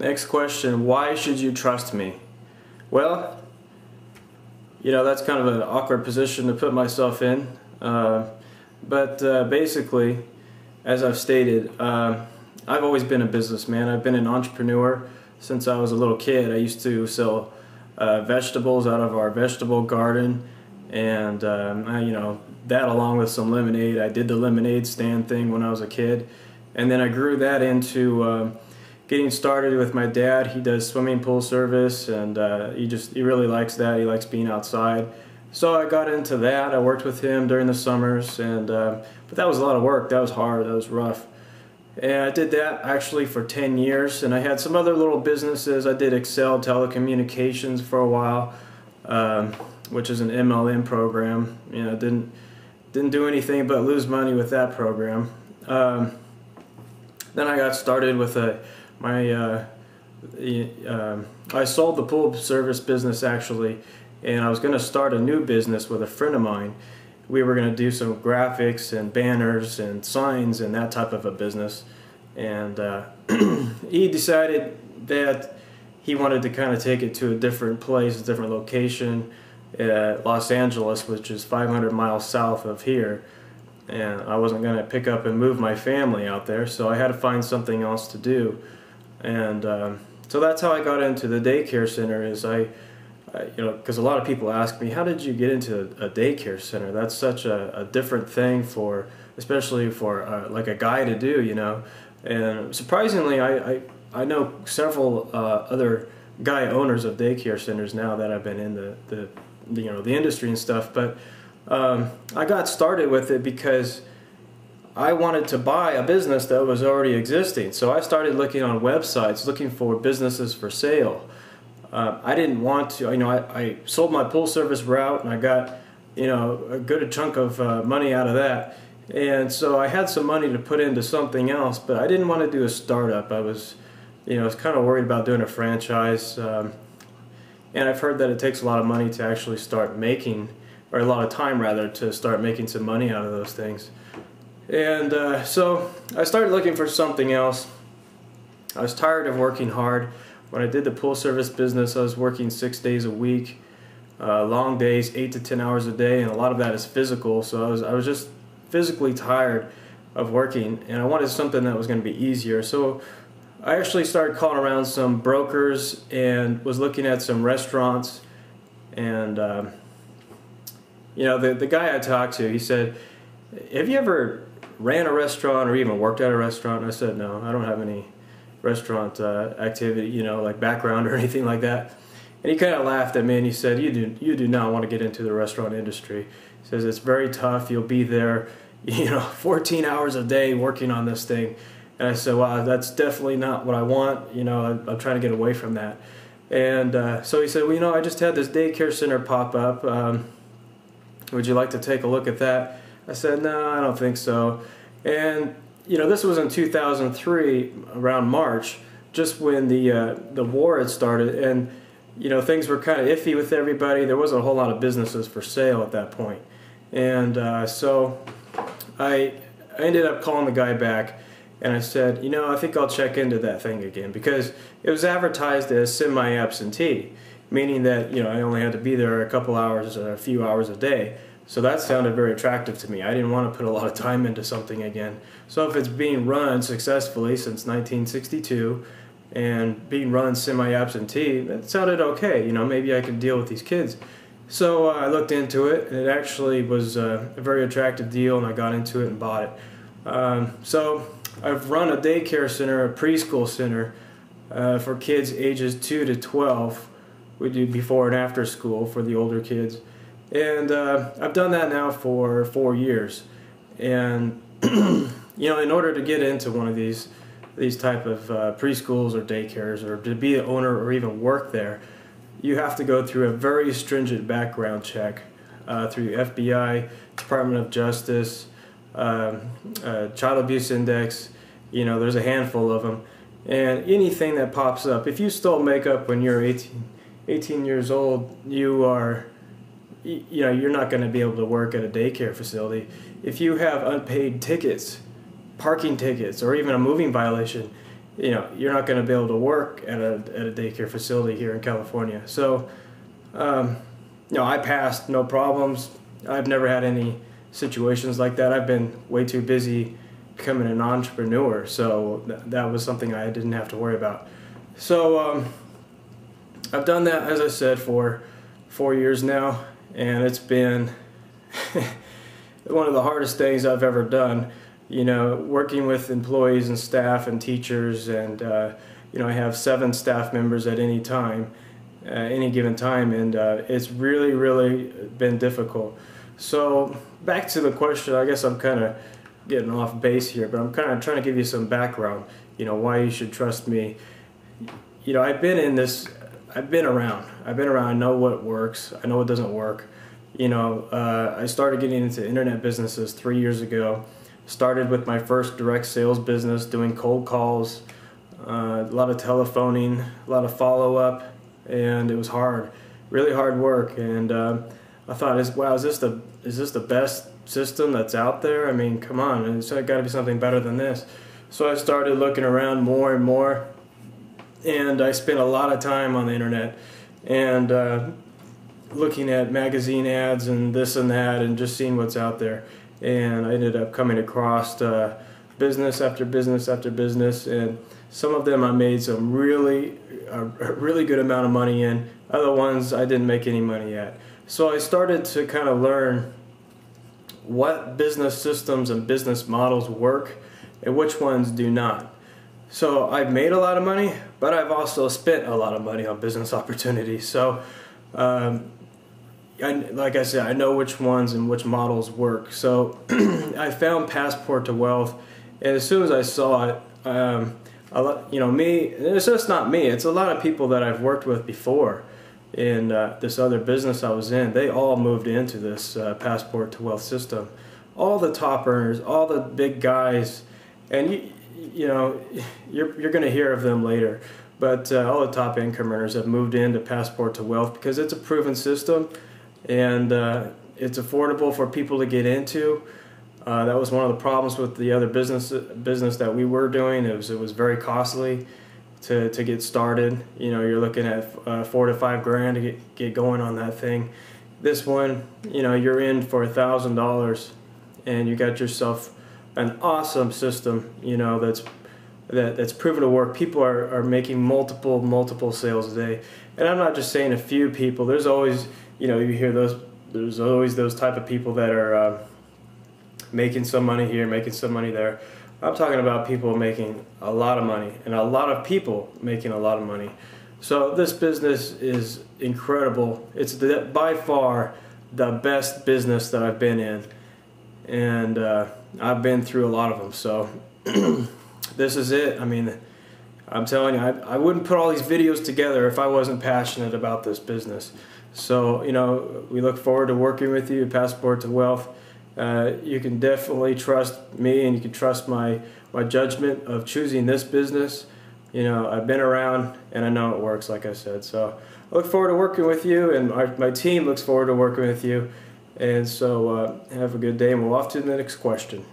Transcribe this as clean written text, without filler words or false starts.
Next question, why should you trust me? Well, that's kind of an awkward position to put myself in. But basically, as I've stated, I've always been a businessman. I've been an entrepreneur since I was a little kid. I used to sell vegetables out of our vegetable garden, and that along with some lemonade. I did the lemonade stand thing when I was a kid, and then I grew that into getting started with my dad. He does swimming pool service, and he really likes that. He likes being outside. So I got into that. I worked with him during the summers, and but that was a lot of work. That was hard. That was rough. And I did that actually for 10 years, and I had some other little businesses. I did Excel telecommunications for a while, which is an MLM program. Didn't do anything but lose money with that program. Then I got started with I sold the pool service business actually, and I was going to start a new business with a friend of mine. We were going to do some graphics and banners and signs and that type of a business, and he decided that he wanted to kind of take it to a different place, a different location, Los Angeles, which is 500 miles south of here, and I wasn't going to pick up and move my family out there, so I had to find something else to do. And so that's how I got into the daycare center. Is because a lot of people ask me, how did you get into a daycare center? That's such a different thing especially for like a guy to do, And surprisingly, I know several other guy owners of daycare centers now that I've been in the industry and stuff. But I got started with it because I wanted to buy a business that was already existing. So I started looking on websites, looking for businesses for sale. I didn't want to, I sold my pool service route, and I got, a good chunk of money out of that. And so I had some money to put into something else, but I didn't want to do a startup. I was kind of worried about doing a franchise. And I've heard that it takes a lot of money to actually start making, or a lot of time rather, to start making some money out of those things. And so I started looking for something else. I was tired of working hard. When I did the pool service business, I was working 6 days a week, long days, 8 to 10 hours a day, and a lot of that is physical. So I was just physically tired of working, and I wanted something that was going to be easier. So I actually started calling around some brokers and was looking at some restaurants. And the guy I talked to, he said, "Have you ever ran a restaurant or even worked at a restaurant?" And I said, "No, I don't have any restaurant activity, like background or anything like that." And he kind of laughed at me, and he said, you do not want to get into the restaurant industry." He says, "It's very tough. You'll be there 14 hours a day working on this thing." And I said, "Wow, that's definitely not what I want. I'm trying to get away from that." And so he said, "Well, I just had this daycare center pop up. Would you like to take a look at that?" I said, "No, I don't think so." And this was in 2003, around March, just when the war had started, and things were kind of iffy with everybody. There wasn't a whole lot of businesses for sale at that point. And so I ended up calling the guy back, and I said, "I think I'll check into that thing again," because it was advertised as semi-absentee, meaning that I only had to be there a couple hours or a few hours a day. So that sounded very attractive to me. I didn't want to put a lot of time into something again. So if it's being run successfully since 1962 and being run semi-absentee, that sounded okay. Maybe I could deal with these kids. So I looked into it, and it actually was a very attractive deal, and I got into it and bought it. So I've run a daycare center, a preschool center for kids ages 2 to 12. We do before and after school for the older kids. And I've done that now for 4 years. And in order to get into one of these type of preschools or daycares, or to be an owner or even work there, you have to go through a very stringent background check through FBI, Department of Justice, Child Abuse Index. There's a handful of them. And anything that pops up, if you stole makeup when you're 18 years old, you're not going to be able to work at a daycare facility. If you have unpaid tickets, parking tickets, or even a moving violation, you're not going to be able to work at a daycare facility here in California. So, I passed, no problems. I've never had any situations like that. I've been way too busy becoming an entrepreneur, so that was something I didn't have to worry about. So I've done that, as I said, for 4 years now, and it's been one of the hardest things I've ever done. Working with employees and staff and teachers, and I have 7 staff members at any given time, and it's really been difficult. So back to the question, I guess I'm kind of getting off base here, but I'm kind of trying to give you some background, why you should trust me. I've been around, I know what works, I know what doesn't work. I started getting into internet businesses 3 years ago. Started with my first direct sales business, doing cold calls, a lot of telephoning, a lot of follow-up, and it was hard, really hard work. And I thought, wow, is this the best system that's out there? I mean, come on, it's got to be something better than this. So I started looking around more and more, and I spent a lot of time on the internet and looking at magazine ads and this and that, and just seeing what's out there. And I ended up coming across business after business after business, and some of them I made a really good amount of money in. Other ones I didn't make any money at. So I started to kind of learn what business systems and business models work and which ones do not. So I've made a lot of money, but I've also spent a lot of money on business opportunities. So like I said, I know which ones and which models work. So I found Passport to Wealth, and as soon as I saw it, it's just not me. It's a lot of people that I've worked with before in this other business I was in. They all moved into this Passport to Wealth system. All the top earners, all the big guys, and you're going to hear of them later. But all the top income earners have moved into Passport to Wealth because it's a proven system. And it's affordable for people to get into. That was one of the problems with the other business that we were doing. It was very costly to get started. You're looking at $4 to $5 grand to get going on that thing. This one, you're in for $1,000, and you got yourself an awesome system. That's proven to work. People are making multiple sales a day, and I'm not just saying a few people. There's always you hear there's always those type of people that are making some money here, making some money there. I'm talking about people making a lot of money, and a lot of people making a lot of money. So this business is incredible. It's by far the best business that I've been in, and I've been through a lot of them. So this is it. I mean, I'm telling you, I wouldn't put all these videos together if I wasn't passionate about this business. So, we look forward to working with you at Passport to Wealth. You can definitely trust me, and you can trust my judgment of choosing this business. I've been around, and I know it works, like I said. So I look forward to working with you, and my team looks forward to working with you. And so have a good day, and we'll off to the next question.